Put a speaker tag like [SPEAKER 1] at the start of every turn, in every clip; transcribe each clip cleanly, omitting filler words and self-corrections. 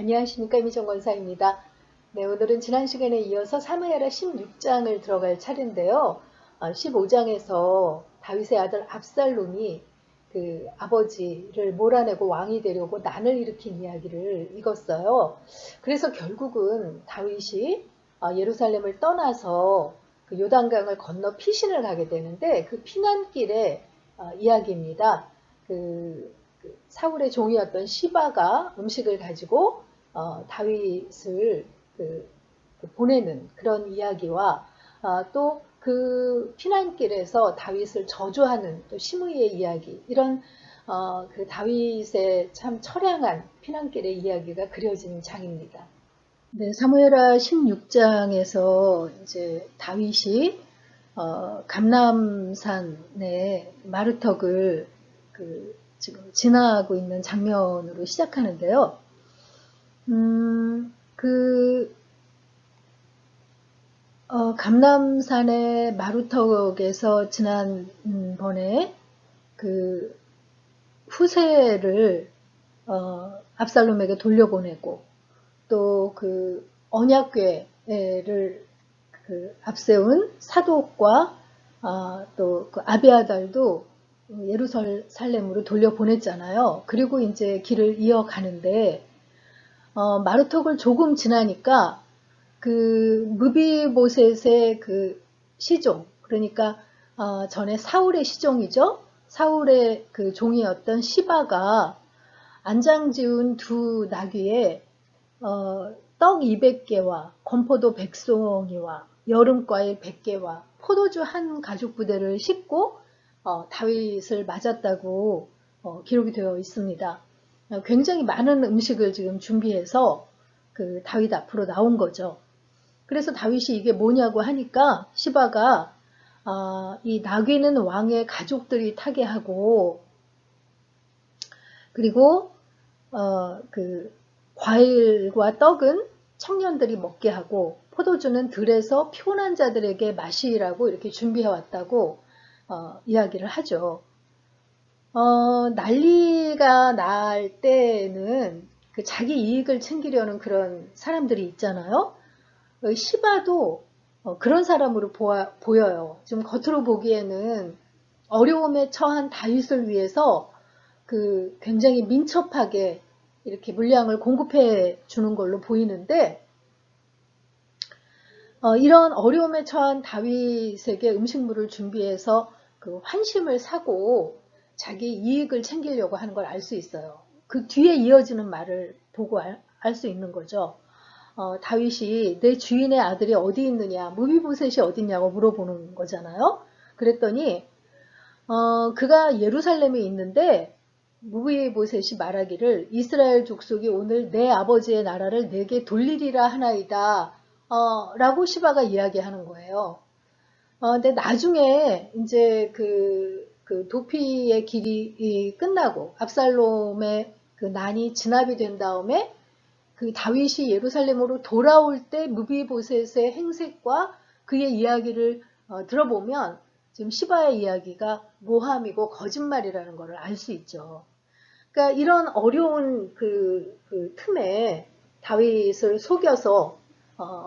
[SPEAKER 1] 안녕하십니까, 이미정 권사입니다. 네, 오늘은 지난 시간에 이어서 사무엘하 16장을 들어갈 차례인데요. 15장에서 다윗의 아들 압살롬이 그 아버지를 몰아내고 왕이 되려고 난을 일으킨 이야기를 읽었어요. 그래서 결국은 다윗이 예루살렘을 떠나서 그 요단강을 건너 피신을 가게 되는데 그 피난길의 이야기입니다. 사울의 종이었던 시바가 음식을 가지고 다윗을 보내는 그런 이야기와 또 그 피난길에서 다윗을 저주하는 또 시므이의 이야기, 이런 그 다윗의 참 처량한 피난길의 이야기가 그려진 장입니다. 네, 사무엘하 16장에서 이제 다윗이 감람산의 마르턱을 지금 지나고 있는 장면으로 시작하는데요. 감람산의 마루턱에서 지난번에 그 후세를 압살롬에게 돌려보내고 또 그 언약궤를 앞세운 사독과 또 그 아비아달도 예루살렘으로 돌려보냈잖아요. 그리고 이제 길을 이어가는데 마루턱을 조금 지나니까 그 무비보셋의 그 시종, 그러니까 전에 사울의 시종이죠. 사울의 그 종이었던 시바가 안장지운 두 나귀에 떡 200개와 건포도 100송이와 여름과일 100개와 포도주 한 가죽 부대를 싣고 다윗을 맞았다고 기록이 되어 있습니다. 굉장히 많은 음식을 지금 준비해서 그 다윗 앞으로 나온 거죠. 그래서 다윗이 이게 뭐냐고 하니까 시바가 이 나귀는 왕의 가족들이 타게 하고, 그리고 그 과일과 떡은 청년들이 먹게 하고 포도주는 들에서 피곤한 자들에게 마시라고 이렇게 준비해 왔다고 이야기를 하죠. 난리가 날 때는 그 자기 이익을 챙기려는 그런 사람들이 있잖아요. 시바도 그런 사람으로 보여요. 지금 겉으로 보기에는 어려움에 처한 다윗을 위해서 그 굉장히 민첩하게 이렇게 물량을 공급해 주는 걸로 보이는데, 이런 어려움에 처한 다윗에게 음식물을 준비해서 그 환심을 사고 자기 이익을 챙기려고 하는 걸 알 수 있어요. 그 뒤에 이어지는 말을 보고 알 수 있는 거죠. 다윗이 내 주인의 아들이 어디 있느냐, 무비보셋이 어디 있냐고 물어보는 거잖아요. 그랬더니 그가 예루살렘에 있는데 무비보셋이 말하기를 이스라엘 족속이 오늘 내 아버지의 나라를 내게 돌리리라 하나이다 라고 시바가 이야기하는 거예요. 근데 나중에 이제 그 도피의 길이 끝나고 압살롬의 그 난이 진압이 된 다음에 그 다윗이 예루살렘으로 돌아올 때 무비보셋의 행색과 그의 이야기를 들어보면 지금 시바의 이야기가 모함이고 거짓말이라는 것을 알 수 있죠. 그러니까 이런 어려운 그 틈에 다윗을 속여서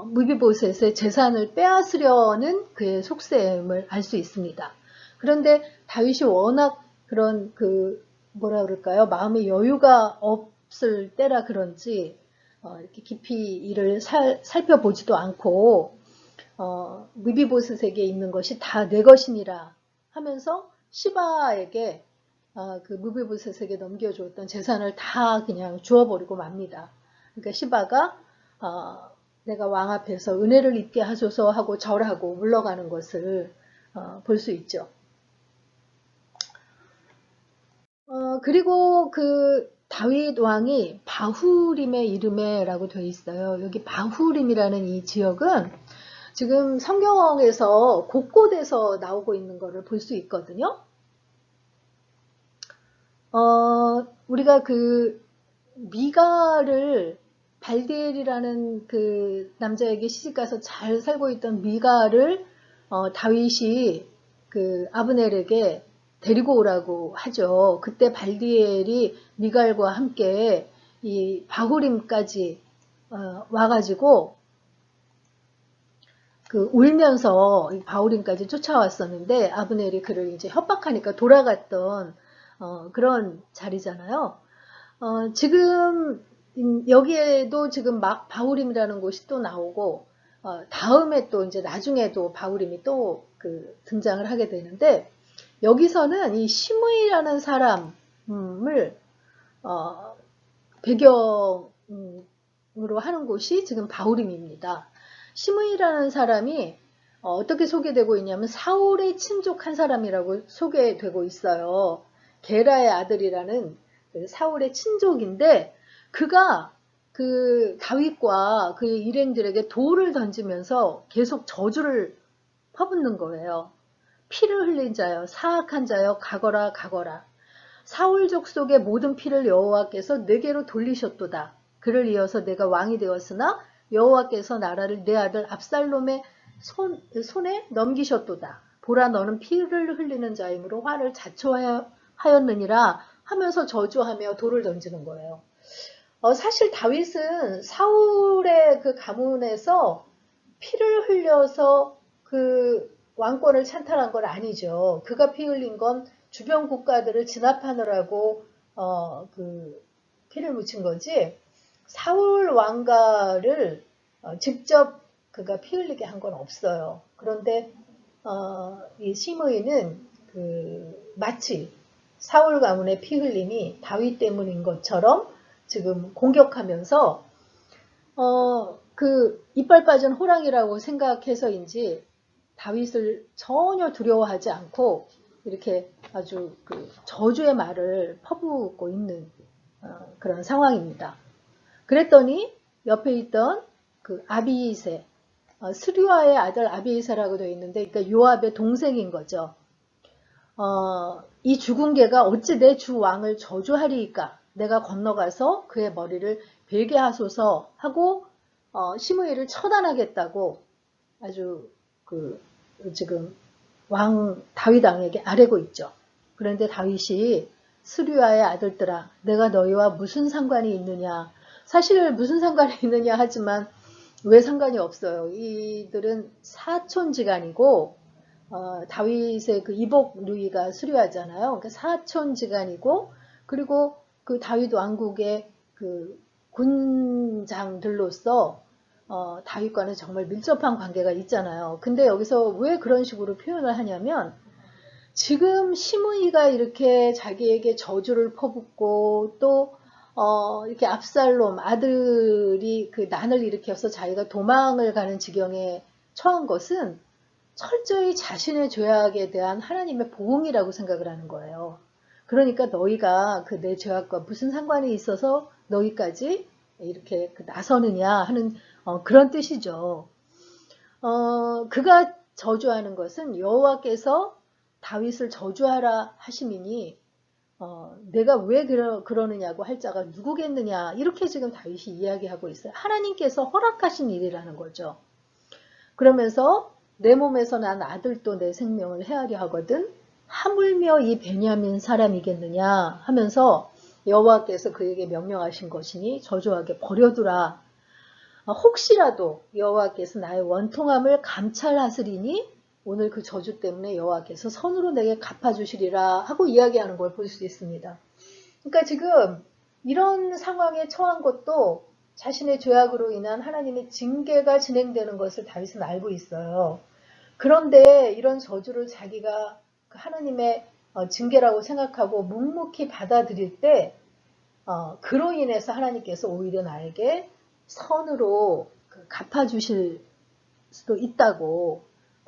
[SPEAKER 1] 무비보셋의 재산을 빼앗으려는 그의 속셈을 알 수 있습니다. 그런데 다윗이 워낙 그런 뭐라 그럴까요? 마음의 여유가 없을 때라 그런지 이렇게 깊이 이를 살펴보지도 않고 무비보셋에게 있는 것이 다 내 것이니라 하면서 시바에게 그 무비보셋에게 넘겨주었던 재산을 다 그냥 주어버리고 맙니다. 그러니까 시바가 내가 왕 앞에서 은혜를 입게 하소서 하고 절하고 물러가는 것을 볼 수 있죠. 그리고 그 다윗 왕이 바후림의 이름에라고 되어 있어요. 여기 바후림이라는 이 지역은 지금 성경에서 곳곳에서 나오고 있는 것을 볼 수 있거든요. 우리가 그 미가를 발디엘이라는 그 남자에게 시집가서 잘 살고 있던 미가를 다윗이 그 아브넬에게 데리고 오라고 하죠. 그때 발디엘이 미갈과 함께 이 바후림까지 와가지고 그 울면서 바후림까지 쫓아왔었는데 아브넬이 그를 이제 협박하니까 돌아갔던 그런 자리잖아요. 지금 여기에도 지금 막 바후림이라는 곳이 또 나오고 다음에 또 이제 나중에도 바후림이 또 그 등장을 하게 되는데 여기서는 이 시므이라는 사람을 배경으로 하는 곳이 지금 바후림입니다. 시므이라는 사람이 어떻게 소개되고 있냐면 사울의 친족 한 사람이라고 소개되고 있어요. 게라의 아들이라는 그 사울의 친족인데 그가 그 다윗과 그의 일행들에게 돌을 던지면서 계속 저주를 퍼붓는 거예요. 피를 흘린 자여 사악한 자여 가거라 가거라. 사울 족속의 모든 피를 여호와께서 내게로 돌리셨도다. 그를 이어서 내가 왕이 되었으나 여호와께서 나라를 내 아들 압살롬의 손에 넘기셨도다. 보라 너는 피를 흘리는 자이므로 화를 자초하였느니라 하면서 저주하며 돌을 던지는 거예요. 사실 다윗은 사울의 그 가문에서 피를 흘려서 그 왕권을 찬탈한 건 아니죠. 그가 피 흘린 건 주변 국가들을 진압하느라고 그 피를 묻힌 거지 사울 왕가를 직접 그가 피 흘리게 한 건 없어요. 그런데 이 시므이는 그 마치 사울 가문의 피 흘림이 다윗 때문인 것처럼 지금 공격하면서 그 이빨 빠진 호랑이라고 생각해서인지 다윗을 전혀 두려워하지 않고 이렇게 아주 그 저주의 말을 퍼붓고 있는 그런 상황입니다. 그랬더니 옆에 있던 그 아비이세, 스류아의 아들 아비이세라고 되어 있는데 그러니까 요압의 동생인 거죠. 이 죽은 개가 어찌 내 주 왕을 저주하리이까? 내가 건너가서 그의 머리를 베게 하소서 하고 시므이를 처단하겠다고 아주 그 지금 왕 다윗 왕에게 아뢰고 있죠. 그런데 다윗이 스류아의 아들들아 내가 너희와 무슨 상관이 있느냐. 사실 무슨 상관이 있느냐 하지만 왜 상관이 없어요. 이들은 사촌지간이고 다윗의 그 이복 누이가 수류하잖아요. 그러니까 사촌지간이고 그리고 그 다윗 왕국의 그 군장들로서 다윗과는 정말 밀접한 관계가 있잖아요. 근데 여기서 왜 그런 식으로 표현을 하냐면 지금 시므이가 이렇게 자기에게 저주를 퍼붓고 또 이렇게 압살롬 아들이 그 난을 일으켜서 자기가 도망을 가는 지경에 처한 것은 철저히 자신의 죄악에 대한 하나님의 보응이라고 생각을 하는 거예요. 그러니까 너희가 그 내 죄악과 무슨 상관이 있어서 너희까지 이렇게 나서느냐 하는 그런 뜻이죠. 그가 저주하는 것은 여호와께서 다윗을 저주하라 하심이니 내가 왜 그러느냐고 할 자가 누구겠느냐 이렇게 지금 다윗이 이야기하고 있어요. 하나님께서 허락하신 일이라는 거죠. 그러면서 내 몸에서 난 아들도 내 생명을 헤아려 하거든 하물며 이 베냐민 사람이겠느냐 하면서 여호와께서 그에게 명령하신 것이니 저주하게 버려두라. 혹시라도 여호와께서 나의 원통함을 감찰하시리니 오늘 그 저주 때문에 여호와께서 선으로 내게 갚아주시리라 하고 이야기하는 걸 볼 수 있습니다. 그러니까 지금 이런 상황에 처한 것도 자신의 죄악으로 인한 하나님의 징계가 진행되는 것을 다윗은 알고 있어요. 그런데 이런 저주를 자기가 하나님의 징계라고 생각하고 묵묵히 받아들일 때 그로 인해서 하나님께서 오히려 나에게 선으로 갚아주실 수도 있다고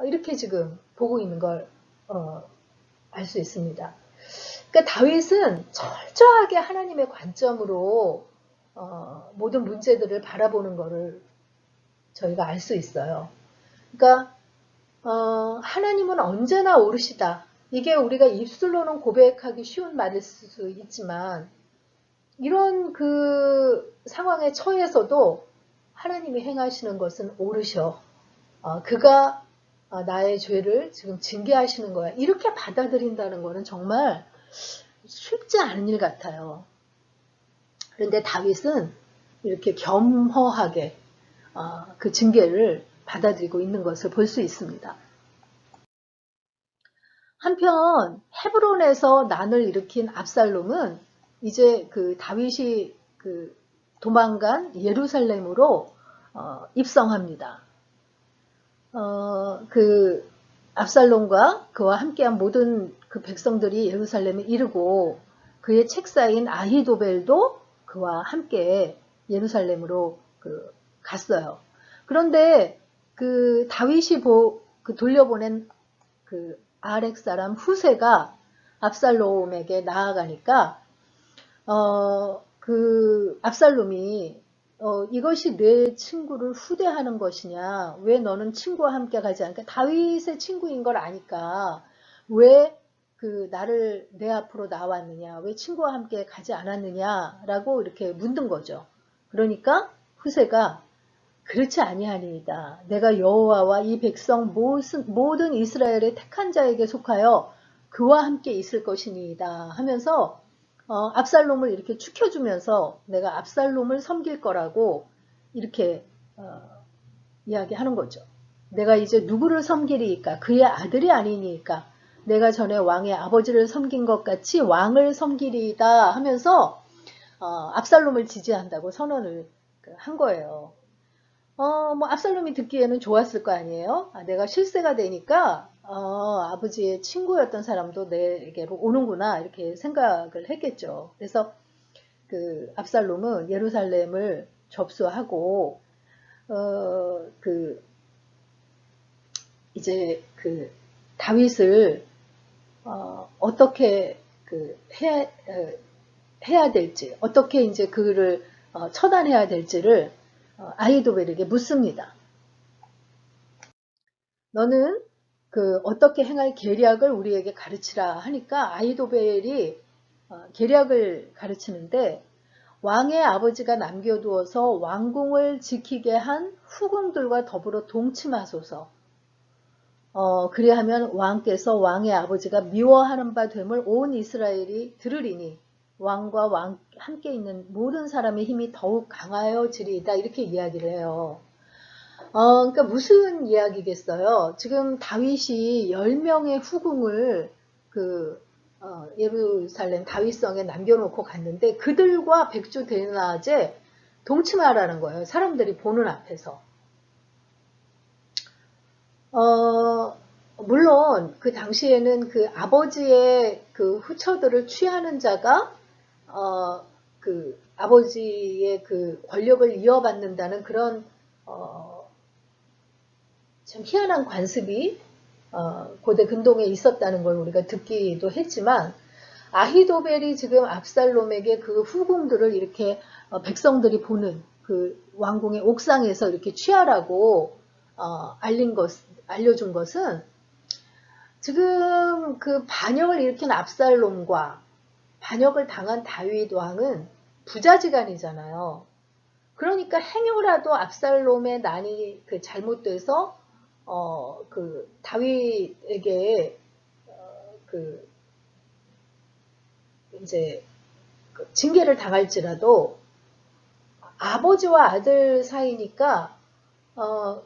[SPEAKER 1] 이렇게 지금 보고 있는 걸 알 수 있습니다. 그러니까 다윗은 철저하게 하나님의 관점으로 모든 문제들을 바라보는 것을 저희가 알 수 있어요. 그러니까 하나님은 언제나 옳으시다. 이게 우리가 입술로는 고백하기 쉬운 말일 수 있지만 이런 그 상황에 처해서도 하나님이 행하시는 것은 옳으셔. 그가 나의 죄를 지금 징계하시는 거야. 이렇게 받아들인다는 거는 정말 쉽지 않은 일 같아요. 그런데 다윗은 이렇게 겸허하게 그 징계를 받아들이고 있는 것을 볼 수 있습니다. 한편 헤브론에서 난을 일으킨 압살롬은 이제 그 다윗이 그 도망간 예루살렘으로 입성합니다. 그 압살롬과 그와 함께한 모든 그 백성들이 예루살렘에 이르고 그의 책사인 아히도벨도 그와 함께 예루살렘으로 갔어요. 그런데 그 다윗이 돌려보낸 그 아렉 사람 후세가 압살롬에게 나아가니까 그 압살롬이 이것이 내 친구를 후대하는 것이냐, 왜 너는 친구와 함께 가지 않을까? 다윗의 친구인 걸 아니까 왜 그 나를 내 앞으로 나왔느냐, 왜 친구와 함께 가지 않았느냐라고 이렇게 묻는 거죠. 그러니까 후세가 그렇지 아니하니이다. 내가 여호와와 이 백성 모든 이스라엘의 택한 자에게 속하여 그와 함께 있을 것이니이다 하면서 압살롬을 이렇게 축혀주면서 내가 압살롬을 섬길 거라고 이렇게 이야기하는 거죠. 내가 이제 누구를 섬기리이까? 그의 아들이 아니니까 내가 전에 왕의 아버지를 섬긴 것 같이 왕을 섬기리이다 하면서 압살롬을 지지한다고 선언을 한 거예요. 뭐 압살롬이 듣기에는 좋았을 거 아니에요. 내가 실세가 되니까 아버지의 친구였던 사람도 내게로 오는구나 이렇게 생각을 했겠죠. 그래서 그 압살롬은 예루살렘을 접수하고 이제 그 다윗을 어떻게 해야 될지, 어떻게 이제 그를 처단해야 될지를 아히도벨에게 묻습니다. 너는 그 어떻게 행할 계략을 우리에게 가르치라 하니까 아히도벨이 계략을 가르치는데 왕의 아버지가 남겨두어서 왕궁을 지키게 한 후궁들과 더불어 동침하소서. 그리하면 왕께서 왕의 아버지가 미워하는 바 됨을 온 이스라엘이 들으리니 왕과 함께 있는 모든 사람의 힘이 더욱 강하여지리이다 이렇게 이야기를 해요. 그러니까 무슨 이야기겠어요? 지금 다윗이 10명의 후궁을 예루살렘 다윗성에 남겨놓고 갔는데 그들과 백주 대낮에 동침하라는 거예요. 사람들이 보는 앞에서. 물론 그 당시에는 그 아버지의 그 후처들을 취하는 자가 그 아버지의 그 권력을 이어받는다는 그런 참 희한한 관습이 고대 근동에 있었다는 걸 우리가 듣기도 했지만 아히도벨이 지금 압살롬에게 그 후궁들을 이렇게 백성들이 보는 그 왕궁의 옥상에서 이렇게 취하라고 알려준 것은 지금 그 반역을 일으킨 압살롬과 반역을 당한 다윗 왕은 부자지간이잖아요. 그러니까 행여라도 압살롬의 난이 잘못돼서 그 다윗에게 이제 징계를 당할지라도 아버지와 아들 사이니까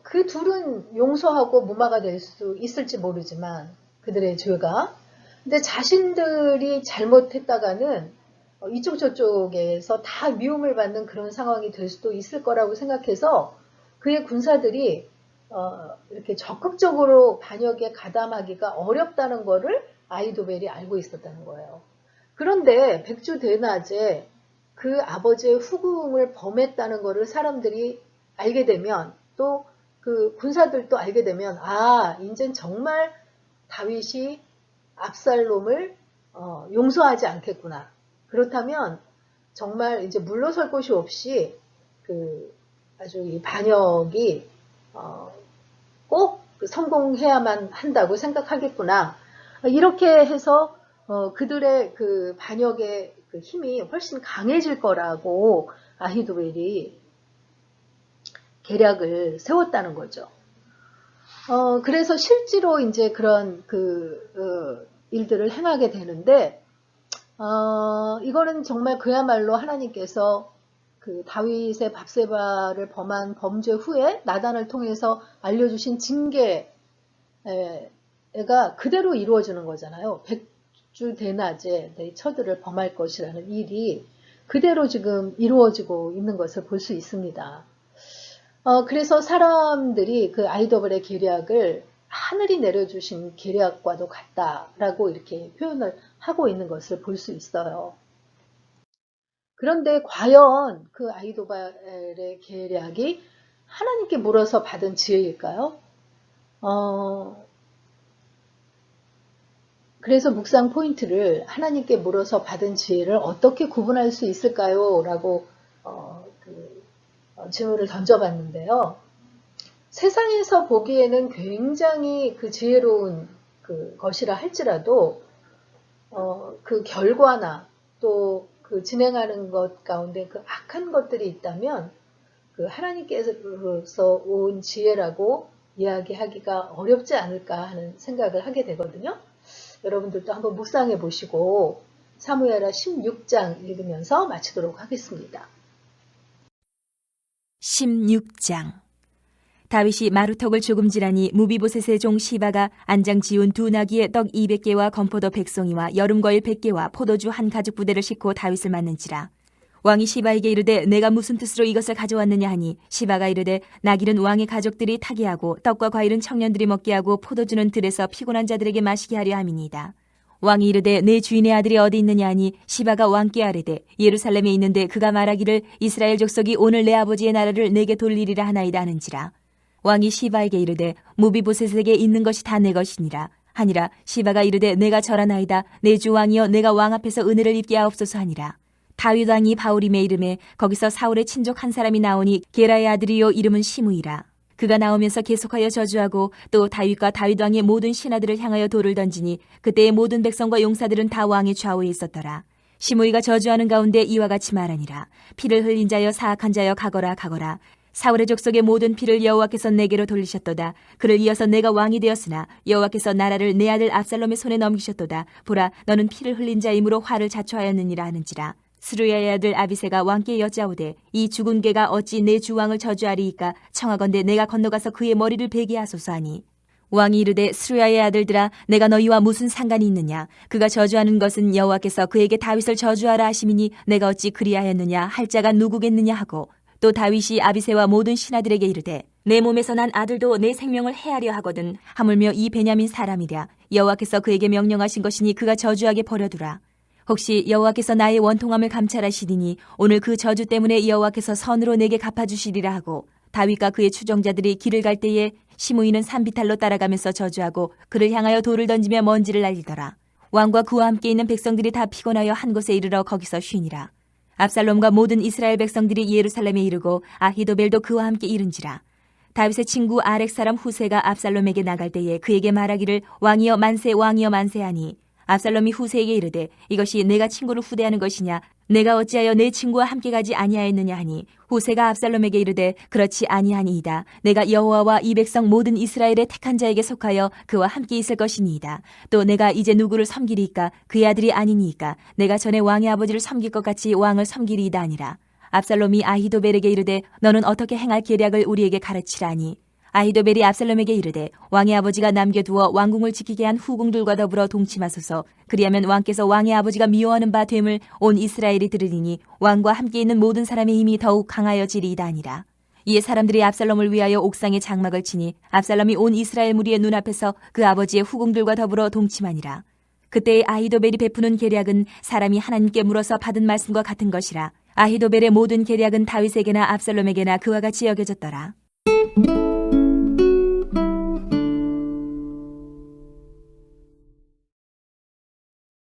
[SPEAKER 1] 그 둘은 용서하고 무마가 될 수 있을지 모르지만 그들의 죄가 근데 자신들이 잘못했다가는 이쪽 저쪽에서 다 미움을 받는 그런 상황이 될 수도 있을 거라고 생각해서 그의 군사들이 이렇게 적극적으로 반역에 가담하기가 어렵다는 거를 아히도벨이 알고 있었다는 거예요. 그런데 백주 대낮에 그 아버지의 후궁을 범했다는 거를 사람들이 알게 되면 또 그 군사들도 알게 되면 이젠 정말 다윗이 압살롬을 용서하지 않겠구나. 그렇다면 정말 이제 물러설 곳이 없이 아주 이 반역이 꼭 성공해야만 한다고 생각하겠구나. 이렇게 해서 그들의 그 반역의 그 힘이 훨씬 강해질 거라고 아히도벨이 계략을 세웠다는 거죠. 그래서 실제로 이제 그런 일들을 행하게 되는데 이거는 정말 그야말로 하나님께서 그 다윗의 밥세바를 범한 범죄 후에 나단을 통해서 알려주신 징계가 그대로 이루어지는 거잖아요. 백주 대낮에 내 처들을 범할 것이라는 일이 그대로 지금 이루어지고 있는 것을 볼 수 있습니다. 그래서 사람들이 그 아히도벨의 계략을 하늘이 내려주신 계략과도 같다라고 이렇게 표현을 하고 있는 것을 볼 수 있어요. 그런데 과연 그 아히도벨의 계략이 하나님께 물어서 받은 지혜일까요? 그래서 묵상 포인트를 하나님께 물어서 받은 지혜를 어떻게 구분할 수 있을까요? 라고 질문을 던져봤는데요. 세상에서 보기에는 굉장히 그 지혜로운 그 것이라 할지라도 그 결과나 또 그 진행하는 것 가운데 그 악한 것들이 있다면 그 하나님께서 온 지혜라고 이야기하기가 어렵지 않을까 하는 생각을 하게 되거든요. 여러분들도 한번 묵상해 보시고 사무엘하 16장 읽으면서 마치도록 하겠습니다.
[SPEAKER 2] 16장. 다윗이 마루턱을 조금 지라니 무비보셋의 종 시바가 안장 지운 두 나귀의 떡 200개와 건포도 100송이와 여름과일 100개와 포도주 한 가죽 부대를 싣고 다윗을 맞는지라. 왕이 시바에게 이르되 내가 무슨 뜻으로 이것을 가져왔느냐 하니 시바가 이르되 나귀는 왕의 가족들이 타게 하고 떡과 과일은 청년들이 먹게 하고 포도주는 들에서 피곤한 자들에게 마시게 하려 함이니이다. 왕이 이르되 내 주인의 아들이 어디 있느냐 하니 시바가 왕께 아뢰되 예루살렘에 있는데 그가 말하기를 이스라엘 족속이 오늘 내 아버지의 나라를 내게 돌리리라 하나이다 하는지라. 왕이 시바에게 이르되 무비보셋에게 있는 것이 다 내 것이니라 하니라. 시바가 이르되 내가 절하나이다. 내 주 왕이여 내가 왕 앞에서 은혜를 입게 하옵소서 하니라. 다윗 왕이 바울임의 이름에 거기서 사울의 친족 한 사람이 나오니 게라의 아들이요 이름은 시므이라. 그가 나오면서 계속하여 저주하고 또 다윗과 다윗 왕의 모든 신하들을 향하여 돌을 던지니 그때의 모든 백성과 용사들은 다 왕의 좌우에 있었더라. 시므이가 저주하는 가운데 이와 같이 말하니라. 피를 흘린 자여 사악한 자여 가거라 가거라. 사울의 족속의 모든 피를 여호와께서 내게로 돌리셨도다. 그를 이어서 내가 왕이 되었으나 여호와께서 나라를 내 아들 압살롬의 손에 넘기셨도다. 보라 너는 피를 흘린 자이므로 화를 자초하였느니라 하는지라. 스루야의 아들 아비새가 왕께 여짜오되 이 죽은 개가 어찌 내 주왕을 저주하리이까 청하건대 내가 건너가서 그의 머리를 베게 하소서 하니 왕이 이르되 스루야의 아들들아 내가 너희와 무슨 상관이 있느냐. 그가 저주하는 것은 여호와께서 그에게 다윗을 저주하라 하심이니 내가 어찌 그리하였느냐 할 자가 누구겠느냐 하고 또 다윗이 아비새와 모든 신하들에게 이르되 내 몸에서 난 아들도 내 생명을 해하려 하거든 하물며 이 베냐민 사람이랴. 여호와께서 그에게 명령하신 것이니 그가 저주하게 버려두라. 혹시 여호와께서 나의 원통함을 감찰하시리니 오늘 그 저주 때문에 여호와께서 선으로 내게 갚아주시리라 하고 다윗과 그의 추종자들이 길을 갈 때에 시므이는 산비탈로 따라가면서 저주하고 그를 향하여 돌을 던지며 먼지를 날리더라. 왕과 그와 함께 있는 백성들이 다 피곤하여 한 곳에 이르러 거기서 쉬니라. 압살롬과 모든 이스라엘 백성들이 예루살렘에 이르고 아히도벨도 그와 함께 이른지라. 다윗의 친구 아렉 사람 후세가 압살롬에게 나갈 때에 그에게 말하기를 왕이여 만세 왕이여 만세하니 압살롬이 후세에게 이르되 이것이 내가 친구를 후대하는 것이냐 내가 어찌하여 내 친구와 함께 가지 아니하였느냐 하니 후세가 압살롬에게 이르되 그렇지 아니하니이다. 내가 여호와와 이 백성 모든 이스라엘의 택한 자에게 속하여 그와 함께 있을 것이니이다. 또 내가 이제 누구를 섬기리이까 그의 아들이 아니니이까 내가 전에 왕의 아버지를 섬길 것 같이 왕을 섬기리이다 아니라. 압살롬이 아히도벨에게 이르되 너는 어떻게 행할 계략을 우리에게 가르치라니. 아히도벨이 압살롬에게 이르되 왕의 아버지가 남겨두어 왕궁을 지키게 한 후궁들과 더불어 동침하소서. 그리하면 왕께서 왕의 아버지가 미워하는 바 됨을 온 이스라엘이 들으리니 왕과 함께 있는 모든 사람의 힘이 더욱 강하여지리이다 아니라. 이에 사람들이 압살롬을 위하여 옥상에 장막을 치니 압살롬이 온 이스라엘 무리의 눈앞에서 그 아버지의 후궁들과 더불어 동침하니라. 그때의 아히도벨이 베푸는 계략은 사람이 하나님께 물어서 받은 말씀과 같은 것이라. 아히도벨의 모든 계략은 다윗에게나 압살롬에게나 그와 같이 여겨졌더라.